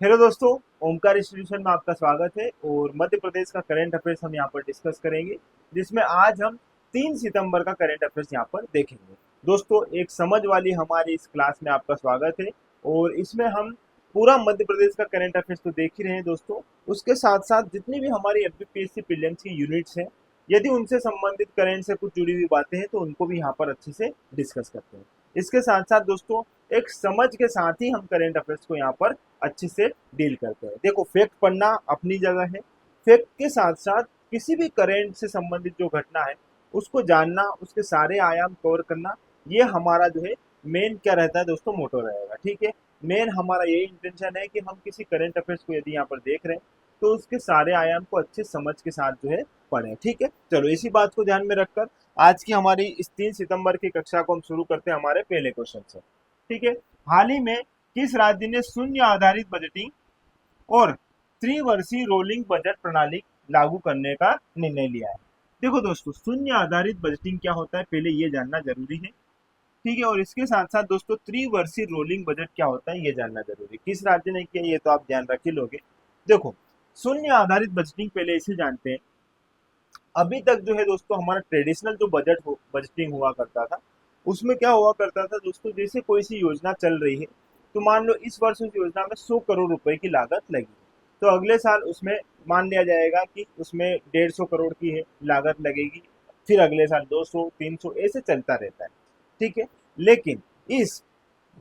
Hello दोस्तों, Omkar institution में आपका स्वागत है। और मध्य प्रदेश का करंट अफेयर्स हम यहाँ पर डिस्कस करेंगे, जिसमें आज हम 3 सितंबर का करंट अफेयर्स यहाँ पर देखेंगे। दोस्तों, एक समझ वाली हमारी इस क्लास में आपका स्वागत है। और इसमें हम पूरा मध्य प्रदेश का करंट अफेयर्स तो देख ही रहे हैं दोस्तों। उसके साथ साथ जितनी भी हमारी एमपीपीएससी प्रीलिम्स की यूनिट्स हैं, यदि उनसे संबंधित करंट से कुछ जुड़ी हुई बातें हैं तो उनको भी यहाँ पर अच्छे से डिस्कस करते हैं। इसके साथ साथ दोस्तों, एक समझ के साथ ही हम करंट अफेयर्स को यहाँ पर अच्छे से डील करते हैं। देखो, फैक्ट पढ़ना अपनी जगह है, फैक्ट के साथ साथ किसी भी करंट से संबंधित जो घटना है उसको जानना, उसके सारे आयाम कवर करना, ये हमारा जो है मेन क्या रहता है दोस्तों, मोटो रहेगा। ठीक है, मेन हमारा यही इंटेंशन है कि हम किसी करंट अफेयर्स को यदि यहाँ पर देख रहे हैं तो उसके सारे आयाम को अच्छे समझ के साथ जो है पढ़ें। ठीक है, चलो इसी बात को ध्यान में रखकर आज की हमारी इस 3 सितंबर की कक्षा को हम शुरू करते हैं हमारे पहले क्वेश्चन से। ठीक है, हाल ही में किस राज्य ने शून्य आधारित बजटिंग और त्रिवर्षीय रोलिंग बजट प्रणाली लागू करने का निर्णय लिया है? देखो दोस्तों, शून्य आधारित बजटिंग क्या होता है पहले ये जानना जरूरी है। ठीक है, और इसके साथ साथ दोस्तों त्रिवर्षीय रोलिंग बजट क्या होता है ये जानना जरूरी है। किस राज्य ने किया ये तो आप ध्यान रख ही लोगे। देखो, शून्य आधारित बजटिंग पहले इसे जानते हैं। अभी तक जो है दोस्तों हमारा ट्रेडिशनल जो बजटिंग हुआ करता था, उसमें क्या हुआ करता था दोस्तों, जैसे कोई सी योजना चल रही है तो मान लो इस वर्ष उस योजना में 100 करोड़ रुपए की लागत लगी, तो अगले साल उसमें मान लिया जाएगा कि उसमें 150 करोड़ की है लागत लगेगी, फिर अगले साल 200 300 ऐसे चलता रहता है। ठीक है, लेकिन इस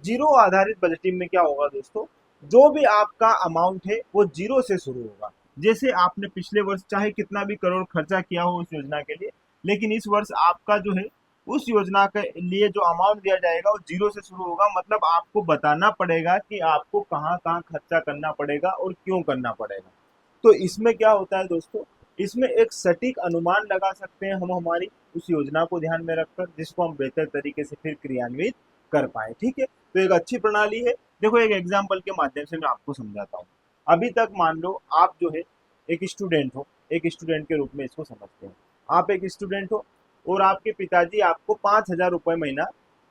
जीरो आधारित बजटिंग में क्या होगा दोस्तों, जो भी आपका अमाउंट है वो जीरो से शुरू होगा। जैसे आपने पिछले वर्ष चाहे कितना भी करोड़ खर्चा किया हो उस योजना के लिए, लेकिन इस वर्ष आपका जो है उस योजना के लिए जो अमाउंट दिया जाएगा वो जीरो से शुरू होगा। मतलब आपको बताना पड़ेगा कि आपको कहाँ कहाँ खर्चा करना पड़ेगा और क्यों करना पड़ेगा। तो इसमें क्या होता है दोस्तों, इसमें एक सटीक अनुमान लगा सकते हैं हम हमारी उस योजना को ध्यान में रखकर, जिसको हम बेहतर तरीके से फिर क्रियान्वित कर पाए। ठीक है, तो एक अच्छी प्रणाली है। देखो, एक एग्जाम्पल के माध्यम से मैं आपको समझाता हूँ। अभी तक मान लो आप जो है एक स्टूडेंट हो, एक स्टूडेंट के रूप में इसको समझते हैं। आप एक स्टूडेंट हो और आपके पिताजी आपको 5,000 रुपये महीना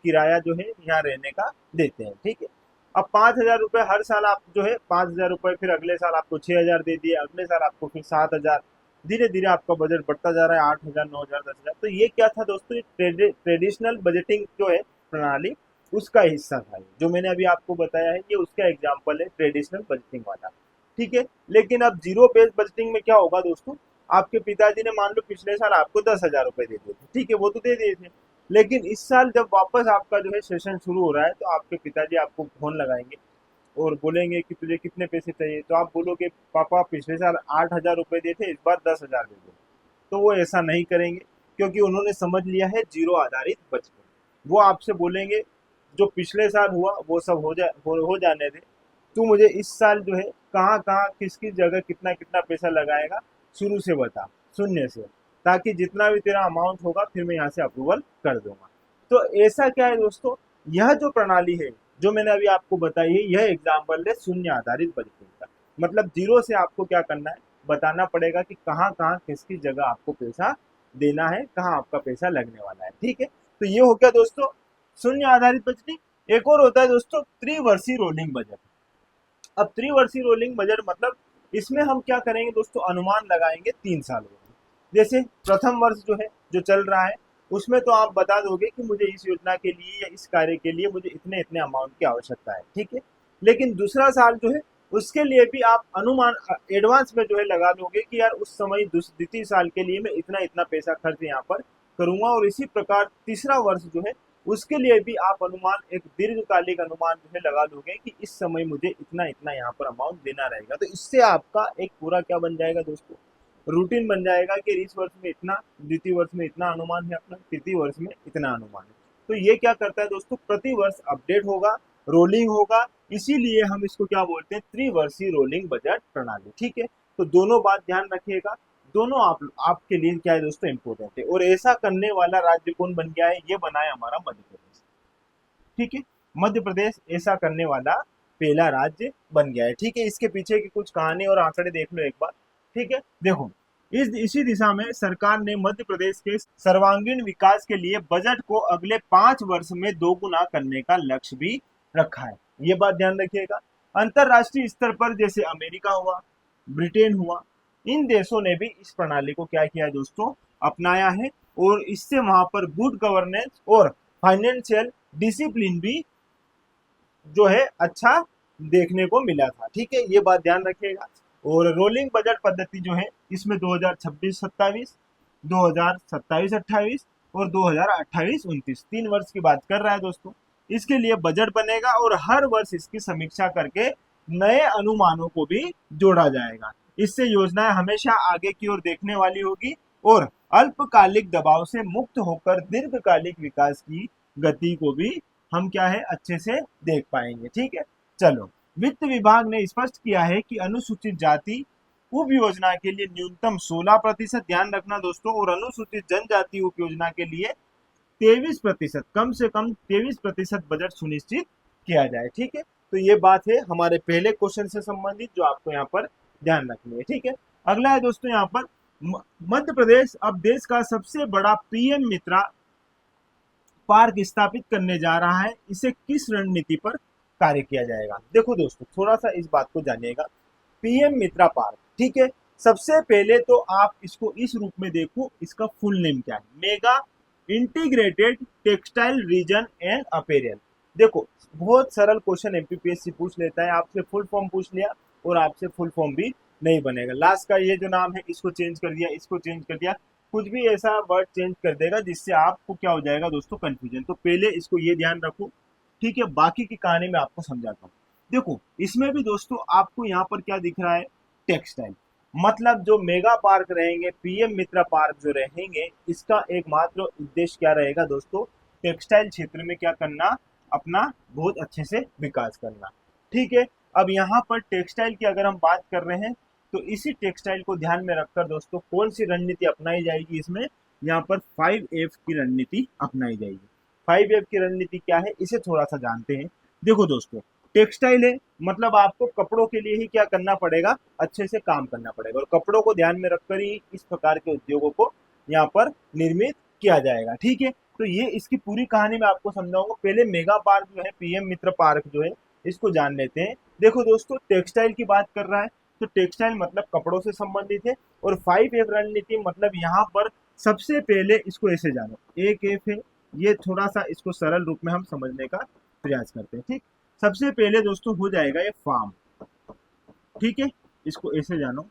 किराया जो है यहाँ रहने का देते हैं। ठीक है, अब 5,000 रुपये हर साल आप जो है 5,000 रुपये, फिर अगले साल आपको 6,000 दे दिए, अगले साल आपको फिर 7,000, धीरे धीरे आपका बजट बढ़ता जा रहा है 8,000 9,000 10,000। तो ये क्या था दोस्तों, ट्रेडिशनल बजटिंग जो है प्रणाली, उसका हिस्सा था। जो मैंने अभी आपको बताया है ये उसका एग्जाम्पल है ट्रेडिशनल बजटिंग वाला। ठीक है, लेकिन अब जीरो बेस्ड बजटिंग में क्या होगा दोस्तों, आपके पिताजी ने मान लो पिछले साल आपको 10,000 रुपये दे दिए थे। ठीक है, वो तो दे दिए थे, लेकिन इस साल जब वापस आपका जो है सेशन शुरू हो रहा है तो आपके पिताजी आपको फोन लगाएंगे और बोलेंगे कि तुझे कितने पैसे चाहिए, तो आप बोलोगे पापा पिछले साल 8,000 रुपये दिए थे, इस बार 10,000 दे दो। तो वो ऐसा नहीं करेंगे, क्योंकि उन्होंने समझ लिया है जीरो आधारित बजट। वो आपसे बोलेंगे जो पिछले साल हुआ वो सब हो जाने दे, तू मुझे इस साल जो है कहाँ कहाँ किस किस जगह कितना कितना पैसा लगाएगा शुरू से बता, शून्य से, ताकि जितना भी तेरा अमाउंट होगा फिर मैं यहाँ से अप्रूवल कर दूंगा। तो ऐसा क्या है दोस्तों, यह जो प्रणाली है जो मैंने अभी आपको बताई है, यह एग्जाम्पल है शून्य आधारित बजटिंग का। मतलब जीरो से आपको क्या करना है, बताना पड़ेगा कि कहाँ कहाँ किस किस जगह आपको पैसा देना है, कहाँ आपका पैसा लगने वाला है। ठीक है, तो ये हो गया दोस्तों शून्य आधारित बजटिंग। एक और होता है दोस्तों त्रिवर्षीय रोलिंग बजट। अब त्रिवर्षीय रोलिंग बजट मतलब इसमें हम क्या करेंगे दोस्तों, अनुमान लगाएंगे 3 सालों में। जैसे प्रथम वर्ष जो है जो चल रहा है उसमें तो आप बता दोगे कि मुझे इस योजना के लिए या इस कार्य के लिए मुझे इतने इतने अमाउंट की आवश्यकता है। ठीक है, लेकिन दूसरा साल जो है उसके लिए भी आप अनुमान एडवांस में जो है लगा लोगे कि यार उस समय द्वितीय साल के लिए मैं इतना इतना पैसा खर्च यहाँ पर करूंगा। और इसी प्रकार तीसरा वर्ष जो है उसके लिए भी आप अनुमान एक दीर्घकालिक अनुमान जो है लगा लोगे कि इस समय मुझे इतना इतना यहाँ पर अमाउंट देना रहेगा। तो इससे आपका एक पूरा क्या बन जाएगा दोस्तों, रूटीन बन जाएगा कि इस वर्ष में इतना, द्वितीय वर्ष में इतना अनुमान है अपना, तृतीय वर्ष में इतना अनुमान है। तो ये क्या करता है दोस्तों, प्रति वर्ष अपडेट होगा, रोलिंग होगा, इसीलिए हम इसको क्या बोलते हैं, त्रिवर्षीय रोलिंग बजट प्रणाली। ठीक है, तो दोनों बात ध्यान रखिएगा, दोनों आपके लिए क्या है दोस्तों इंपॉर्टेंट है। और ऐसा करने वाला राज्य कौन बन गया है, ये बना है हमारा मध्य प्रदेश। ठीक है, मध्य प्रदेश ऐसा करने वाला पहला राज्य बन गया है। ठीक है, इसके पीछे की कुछ कहानी और आंकड़े देख लो एक बार। ठीक है, देखो, इसी दिशा में सरकार ने मध्य प्रदेश के सर्वांगीण विकास के लिए बजट को अगले 5 वर्ष में दोगुना करने का लक्ष्य भी रखा है। ये बात ध्यान रखिएगा। अंतरराष्ट्रीय स्तर पर जैसे अमेरिका हुआ, ब्रिटेन हुआ, इन देशों ने भी इस प्रणाली को क्या किया दोस्तों, अपनाया है, और इससे वहां पर गुड गवर्नेंस और फाइनेंशियल डिसिप्लिन भी जो है अच्छा देखने को मिला था। ठीक है, ये बात ध्यान रखिएगा। और रोलिंग बजट पद्धति जो है इसमें 2026-27, 2027-28 और 2028-29 3 वर्ष की बात कर रहा है दोस्तों। इसके लिए बजट बनेगा और हर वर्ष इसकी समीक्षा करके नए अनुमानों को भी जोड़ा जाएगा। इससे योजनाएं हमेशा आगे की ओर देखने वाली होगी और अल्पकालिक दबाव से मुक्त होकर दीर्घकालिक विकास की गति को भी हम क्या है अच्छे से देख पाएंगे। ठीक है, चलो। वित्त विभाग ने स्पष्ट किया है कि अनुसूचित जाति उप योजना के लिए न्यूनतम 16% ध्यान रखना दोस्तों, और अनुसूचित जनजाति उप योजना के लिए 23%, कम से कम 23% बजट सुनिश्चित किया जाए। ठीक है, तो ये बात है हमारे पहले क्वेश्चन से संबंधित जो आपको यहाँ पर ध्यान रखनी है। ठीक है, अगला है दोस्तों यहाँ पर मध्य प्रदेश अब देश का सबसे बड़ा पीएम मित्रा पार्क स्थापित करने जा रहा है। इसे किस रणनीति पर कार्य किया जाएगा? देखो दोस्तों, थोड़ा सा इस बात को जानिएगा। पीएम मित्रा पार्क, ठीक है, सबसे पहले तो आप इसको इस रूप में देखो, इसका फुल नेम क्या है? Mega integrated textile reason and apparel. देखो, बहुत सरल क्वेश्चन एमपीपीएससी पूछ लेता है, आपसे फुल फॉर्म पूछ लिया और आपसे फुल फॉर्म भी नहीं बनेगा। लास्ट का ये जो नाम है इसको चेंज कर दिया, इसको चेंज कर दिया, कुछ भी ऐसा वर्ड चेंज कर देगा जिससे आपको क्या हो जाएगा दोस्तों, कंफ्यूजन। तो पहले इसको ये ध्यान रखो। ठीक है, बाकी की कहानी में आपको समझाता हूँ। देखो, इसमें भी दोस्तों आपको यहाँ पर क्या दिख रहा है? टेक्सटाइल। मतलब जो मेगा पार्क रहेंगे, पीएम मित्रा पार्क जो रहेंगे, इसका एकमात्र उद्देश्य क्या रहेगा दोस्तों? टेक्सटाइल क्षेत्र में क्या करना? अपना बहुत अच्छे से विकास करना। ठीक है, अब यहाँ पर टेक्सटाइल की अगर हम बात कर रहे हैं तो इसी टेक्सटाइल को ध्यान में रखकर दोस्तों कौन सी रणनीति अपनाई जाएगी? इसमें यहाँ पर 5F की रणनीति अपनाई जाएगी। 5F की रणनीति क्या है, इसे थोड़ा सा जानते हैं। देखो दोस्तों, टेक्सटाइल है मतलब आपको कपड़ों के लिए ही क्या करना पड़ेगा? अच्छे से काम करना पड़ेगा, और कपड़ों को ध्यान में रखकर ही इस प्रकार के उद्योगों को यहाँ पर निर्मित किया जाएगा। ठीक है, तो ये इसकी पूरी कहानी मैं आपको समझाऊंगा। पहले मेगा पार्क जो है, पीएम मित्र पार्क जो है, इसको जान लेते हैं। देखो दोस्तों, टेक्सटाइल की बात कर रहा है तो टेक्सटाइल मतलब कपड़ों से संबंधित है, और 5F रणनीति मतलब यहाँ पर सबसे पहले इसको ऐसे जानो, एक एफ है, ये थोड़ा सा इसको सरल रूप में हम समझने का प्रयास करते हैं। ठीक, सबसे पहले दोस्तों हो जाएगा ये फार्म। ठीक है, इसको ऐसे जानो,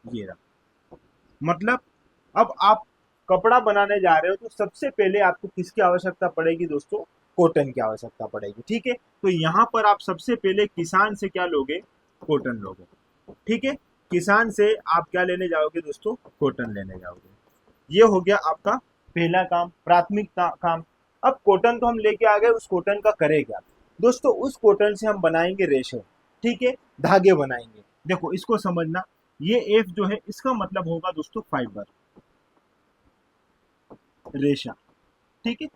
ये रहा। मतलब अब आप कपड़ा बनाने जा रहे हो तो सबसे पहले आपको किसकी आवश्यकता पड़ेगी दोस्तों? कॉटन की आवश्यकता पड़ेगी। ठीक है, तो यहाँ पर आप सबसे पहले किसान से क्या लोगे? कॉटन लोगे। ठीक है, किसान से आप क्या लेने जाओगे दोस्तों? कॉटन लेने जाओगे। ये हो गया आपका पहला काम, प्राथमिकता काम। अब कॉटन तो हम लेके आ गए, उस कॉटन का करें क्या दोस्तों? उस कॉटन से हम बनाएंगे रेशे। ठीक है, धागे बनाएंगे। देखो, इसको समझना, ये एफ जो है इसका मतलब होगा दोस्तों फाइबर, रेशा। ठीक है,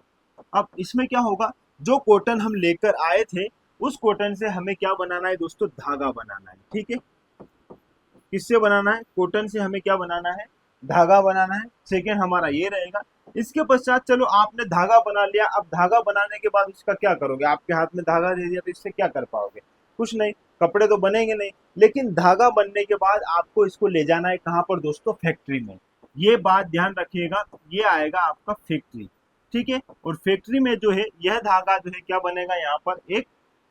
अब इसमें क्या होगा? जो कॉटन हम लेकर आए थे उस कॉटन से हमें क्या बनाना है दोस्तों? धागा बनाना है। ठीक है, किससे बनाना है? कॉटन से हमें क्या बनाना है? धागा बनाना है। सेकेंड हमारा ये रहेगा। इसके पश्चात चलो आपने धागा बना लिया, अब धागा बनाने के बाद उसका क्या करोगे? आपके हाथ में धागा दे दिया तो इससे क्या कर पाओगे? कुछ नहीं, कपड़े तो बनेंगे नहीं। लेकिन धागा बनने के बाद आपको इसको ले जाना है कहाँ पर दोस्तों? फैक्ट्री में। ये बात ध्यान रखिएगा, ये आएगा आपका फैक्ट्री। ठीक है, और फैक्ट्री में जो है यह धागा जो है क्या बनेगा? यहाँ पर एक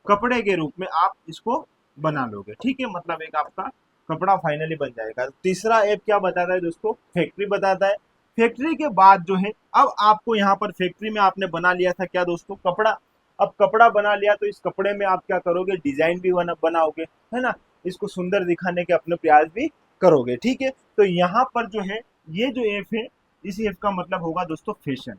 कपड़े के रूप में आप इसको बना लोगे। ठीक है, मतलब एक आपका कपड़ा फाइनली बन जाएगा। तीसरा ऐप क्या बताता है दोस्तों? फैक्ट्री बताता है। फैक्ट्री के बाद जो है, अब आपको यहाँ पर फैक्ट्री में आपने बना लिया था क्या दोस्तों? कपड़ा। अब कपड़ा बना लिया तो इस कपड़े में आप क्या करोगे? डिजाइन भी बनाओगे, है ना? इसको सुंदर दिखाने के अपने प्रयास भी करोगे। ठीक है, तो यहाँ पर जो है ये जो ऐप है, इस ऐप का मतलब होगा दोस्तों फैशन।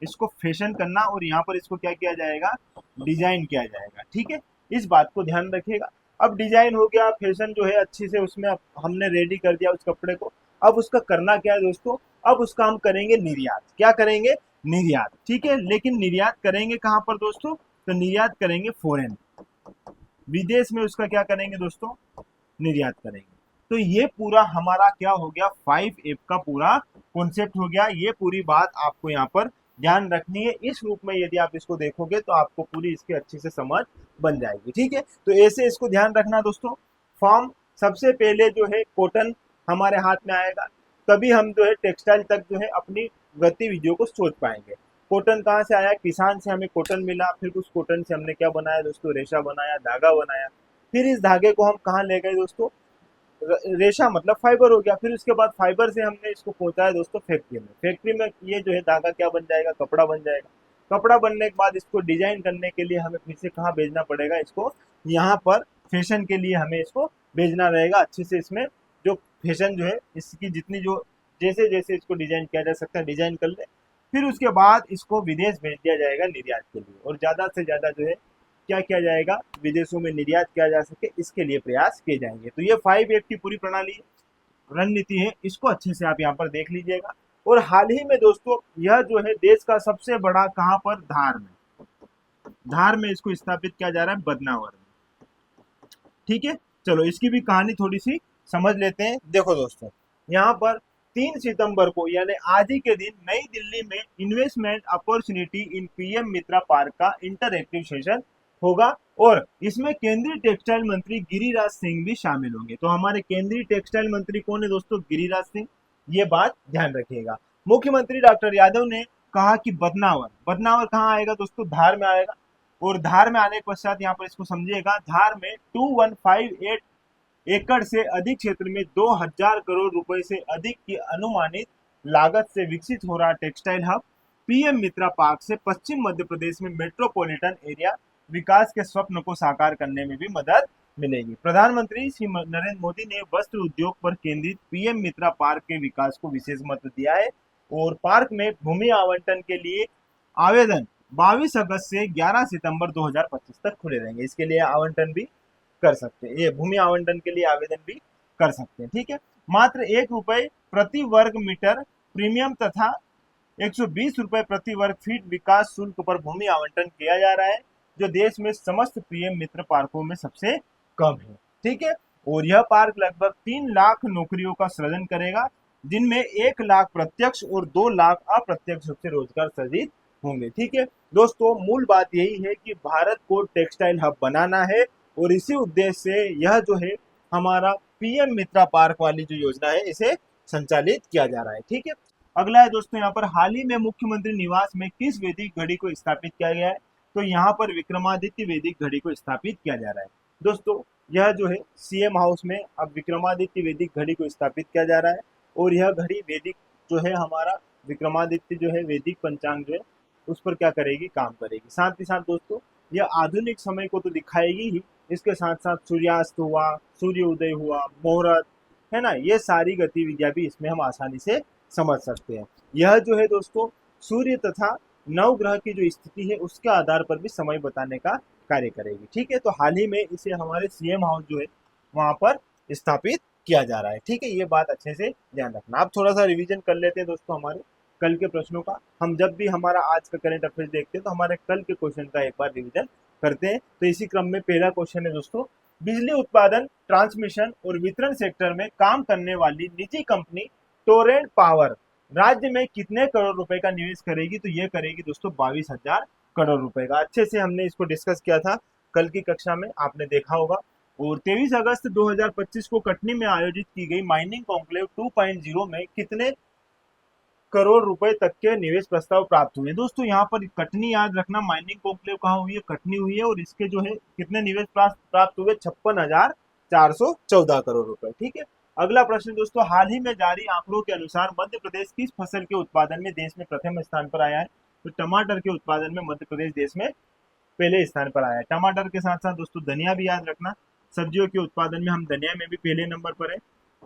इसको फैशन करना, और यहाँ पर इसको क्या किया जाएगा? डिजाइन किया जाएगा। ठीक है, इस बात को ध्यान रखिएगा। अब डिजाइन हो गया, फैशन जो है अच्छी से उसमें हमने रेडी कर दिया उस कपड़े को। अब उसका करना क्या है दोस्तों? अब उसका हम करेंगे निर्यात। क्या करेंगे? निर्यात। ठीक है, लेकिन निर्यात करेंगे कहाँ पर दोस्तों? तो निर्यात करेंगे फॉरेन, विदेश में उसका क्या करेंगे दोस्तों? निर्यात करेंगे। तो ये पूरा हमारा क्या हो गया? 5F का पूरा कॉन्सेप्ट हो गया। ये पूरी बात आपको यहाँ पर ध्यान रखनी है। इस रूप में यदि आप इसको देखोगे तो आपको पूरी इसकी अच्छी से समझ बन जाएगी। ठीक है, तो ऐसे इसको ध्यान रखना दोस्तों। फॉर्म सबसे पहले जो है कॉटन हमारे हाथ में आएगा, तभी हम जो है टेक्सटाइल तक जो है अपनी गतिविधियों को सोच पाएंगे। कॉटन कहाँ से आया? किसान से हमें कॉटन मिला, फिर उस कॉटन से हमने क्या बनाया दोस्तों? रेशा बनाया, धागा बनाया। फिर इस धागे को हम कहाँ ले गए दोस्तों? रेशा मतलब फाइबर हो गया। फिर उसके बाद फाइबर से हमने इसको पहुंचाया दोस्तों फैक्ट्री में। फैक्ट्री में ये जो है धागा क्या बन जाएगा? कपड़ा बन जाएगा। कपड़ा बनने के बाद इसको डिजाइन करने के लिए हमें फिर से कहाँ भेजना पड़ेगा? इसको यहाँ पर फैशन के लिए हमें इसको भेजना रहेगा। अच्छे से इसमें जो फैशन जो है इसकी जितनी जो जैसे जैसे इसको डिजाइन किया जा सकता है डिजाइन कर ले। फिर उसके बाद इसको विदेश भेज दिया जाएगा निर्यात के लिए, और ज्यादा से ज्यादा जो है क्या किया जाएगा? विदेशों में निर्यात किया जा सके, इसके लिए प्रयास किए जाएंगे। तो ये 5 की पूरी प्रणाली रणनीति है, इसको अच्छे से आप यहाँ पर देख लीजिएगा। और हाल ही में दोस्तों यह जो है देश का सबसे बड़ा कहाँ पर? धार में इसको स्थापित किया जा रहा है, बदनावर में। ठीक है, चलो इसकी भी कहानी थोड़ी सी समझ लेते हैं। देखो दोस्तों, यहाँ पर 3 सितंबर को यानी आज ही के दिन नई दिल्ली में investment opportunity in PM Mitra park का इंटरएक्टिव सेशन होगा, और इसमें केंद्रीय टेक्सटाइल मंत्री गिरिराज सिंह भी शामिल होंगे। तो हमारे केंद्रीय टेक्सटाइल मंत्री कौन है दोस्तों? गिरिराज सिंह। ये बात ध्यान रखिएगा। मुख्यमंत्री डॉक्टर यादव ने कहा कि बदनावर कहाँ आएगा दोस्तों? धार में आएगा। और धार में आने के पश्चात यहाँ पर इसको समझिएगा, धार में 2158 एकड़ से अधिक क्षेत्र में 2000 करोड़ रुपए से अधिक की अनुमानित लागत से विकसित हो रहा टेक्सटाइल हब पीएम मित्रा पार्क से पश्चिम मध्य प्रदेश में मेट्रोपॉलिटन एरिया विकास के स्वप्न को साकार करने में भी मदद मिलेगी। प्रधानमंत्री श्री नरेंद्र मोदी ने वस्त्र उद्योग पर केंद्रित पीएम मित्रा पार्क के विकास को विशेष महत्व दिया है, और पार्क में भूमि आवंटन के लिए आवेदन 22 अगस्त से 11 सितंबर 2025 तक खुले रहेंगे। इसके लिए आवंटन भी कर सकते हैं, ये भूमि आवंटन के लिए आवेदन भी कर सकते हैं। ठीक है, मात्र ₹1 प्रति वर्ग मीटर प्रीमियम तथा 120 रुपए प्रति वर्ग फीट विकास शुल्क पर भूमि आवंटन किया जा रहा है, जो देश में समस्त पीएम मित्र पार्कों में सबसे कम है। ठीक है, और यह पार्क लगभग 3 लाख नौकरियों का सृजन करेगा, जिनमें 1 लाख प्रत्यक्ष और 2 लाख अप्रत्यक्ष रूप से रोजगार सृजित होंगे। ठीक है दोस्तों, मूल बात यही है कि भारत को टेक्सटाइल हब बनाना है, और इसी उद्देश्य से यह जो है हमारा पीएम मित्रा पार्क वाली जो योजना है इसे संचालित किया जा रहा है। ठीक है, अगला है दोस्तों यहाँ पर हाल ही में मुख्यमंत्री निवास में किस वैदिक घड़ी को स्थापित किया गया है? तो यहाँ पर विक्रमादित्य वैदिक घड़ी को स्थापित किया जा रहा है। दोस्तों यह जो है सीएम हाउस में अब विक्रमादित्य वैदिक घड़ी को स्थापित किया जा रहा है, और यह घड़ी वैदिक जो है हमारा विक्रमादित्य जो है वैदिक पंचांग जो है उस पर क्या करेगी? काम करेगी। साथ ही साथ दोस्तों यह आधुनिक समय को तो दिखाएगी ही, इसके साथ साथ सूर्यास्त हुआ, सूर्य उदय हुआ, मुहूर्त है ना, ये सारी गतिविधियां भी इसमें हम आसानी से समझ सकते हैं। यह जो है दोस्तों सूर्य तथा नवग्रह की जो स्थिति है उसके आधार पर भी समय बताने का कार्य करेगी। ठीक है, तो हाल ही में इसे हमारे सीएम हाउस जो है वहां पर स्थापित किया जा रहा है। ठीक है, ये बात अच्छे से ध्यान रखना। आप थोड़ा सा रिवीजन कर लेते हैं दोस्तों हमारे कल के प्रश्नों का। हम जब भी हमारा आज का करंट अफेयर्स देखते हैं तो हमारे कल के क्वेश्चन का एक बार रिवीजन करते हैं। तो इसी क्रम में पहला क्वेश्चन है दोस्तों, बिजली उत्पादन, ट्रांसमिशन और वितरण सेक्टर में काम करने वाली निजी कंपनी टोरेंट पावर राज्य में कितने करोड़ रुपए का निवेश करेगी? तो ये करेगी दोस्तों 22,000 करोड़ रुपए का। अच्छे से हमने इसको डिस्कस किया था कल की कक्षा में, आपने देखा होगा। और 23 अगस्त 2025 को कटनी में आयोजित की गई माइनिंग कॉन्क्लेव 2.0 में कितने करोड़ रुपए तक के निवेश प्रस्ताव प्राप्त हुए? दोस्तों यहाँ पर कटनी याद रखना, माइनिंग कॉन्क्लेव कहाँ हुई है? कटनी हुई है, और इसके जो है कितने निवेश प्राप्त हुए? 56,414 करोड़ रुपए। ठीक है, अगला प्रश्न दोस्तों, हाल ही में जारी आंकड़ों के अनुसार मध्य प्रदेश किस फसल के उत्पादन में देश में प्रथम स्थान पर आया है? तो टमाटर के उत्पादन में मध्य प्रदेश देश में पहले स्थान पर आया है। टमाटर के साथ साथ दोस्तों धनिया भी याद रखना, सब्जियों के उत्पादन में हम धनिया में भी पहले नंबर पर है,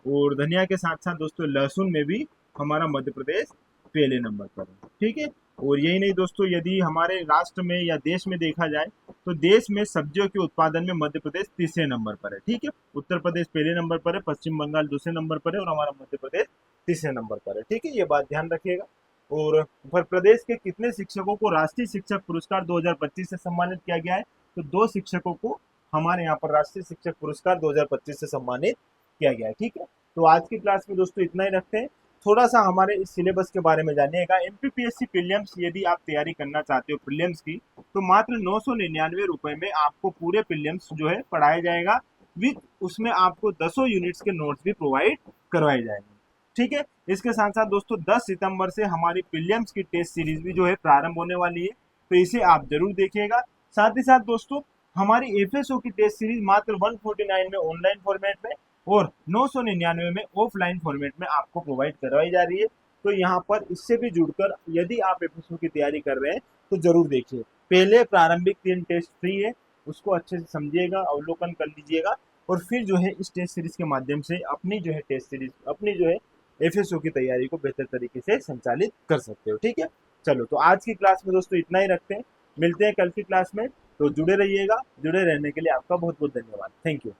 और धनिया के साथ साथ दोस्तों लहसुन में भी हमारा मध्य प्रदेश पहले नंबर पर है। ठीक है, और यही नहीं दोस्तों, यदि हमारे राष्ट्र में या देश में देखा जाए तो देश में सब्जियों के उत्पादन में मध्य प्रदेश तीसरे नंबर पर है। ठीक है, उत्तर प्रदेश पहले नंबर पर है, पश्चिम बंगाल दूसरे नंबर पर है, और हमारा मध्य प्रदेश तीसरे नंबर पर है। ठीक है, ये बात ध्यान रखिएगा। और प्रदेश के कितने शिक्षकों को राष्ट्रीय शिक्षक पुरस्कार 2025 से सम्मानित किया गया है? तो 2 शिक्षकों को हमारे यहाँ पर राष्ट्रीय शिक्षक पुरस्कार 2025 से सम्मानित किया गया है। ठीक है, तो आज की क्लास में दोस्तों इतना ही रखते हैं। थोड़ा सा हमारे इस सिलेबस के बारे में जानिएगा। एमपीपीएससी प्रीलिम्स यदि आप तैयारी करना चाहते हो प्रीलिम्स की, तो मात्र 999 रुपए में आपको पूरे प्रीलिम्स जो है पढ़ाया जाएगा, विद उसमें आपको 10 यूनिट्स के नोट्स भी प्रोवाइड करवाए जाएंगे। ठीक है, इसके साथ साथ दोस्तों 10 सितंबर से हमारी प्रीलिम्स की टेस्ट सीरीज भी जो है प्रारंभ होने वाली है, तो इसे आप जरूर देखिएगा। साथ ही साथ दोस्तों हमारी एफएसओ की टेस्ट सीरीज मात्र 149 में ऑनलाइन फॉर्मेट में और 999 में ऑफलाइन फॉर्मेट में आपको प्रोवाइड करवाई जा रही है। तो यहाँ पर इससे भी जुड़कर यदि आप एफएसओ की तैयारी कर रहे हैं तो जरूर देखिए। पहले प्रारंभिक 3 टेस्ट फ्री है, उसको अच्छे से समझिएगा, अवलोकन कर लीजिएगा, और फिर जो है इस टेस्ट सीरीज के माध्यम से अपनी जो है टेस्ट सीरीज, अपनी जो है एफएसओ की तैयारी को बेहतर तरीके से संचालित कर सकते हो। ठीक है, चलो तो आज की क्लास में दोस्तों इतना ही रखते हैं, मिलते हैं कल की क्लास में। तो जुड़े रहिएगा, जुड़े रहने के लिए आपका बहुत बहुत धन्यवाद। Thank you.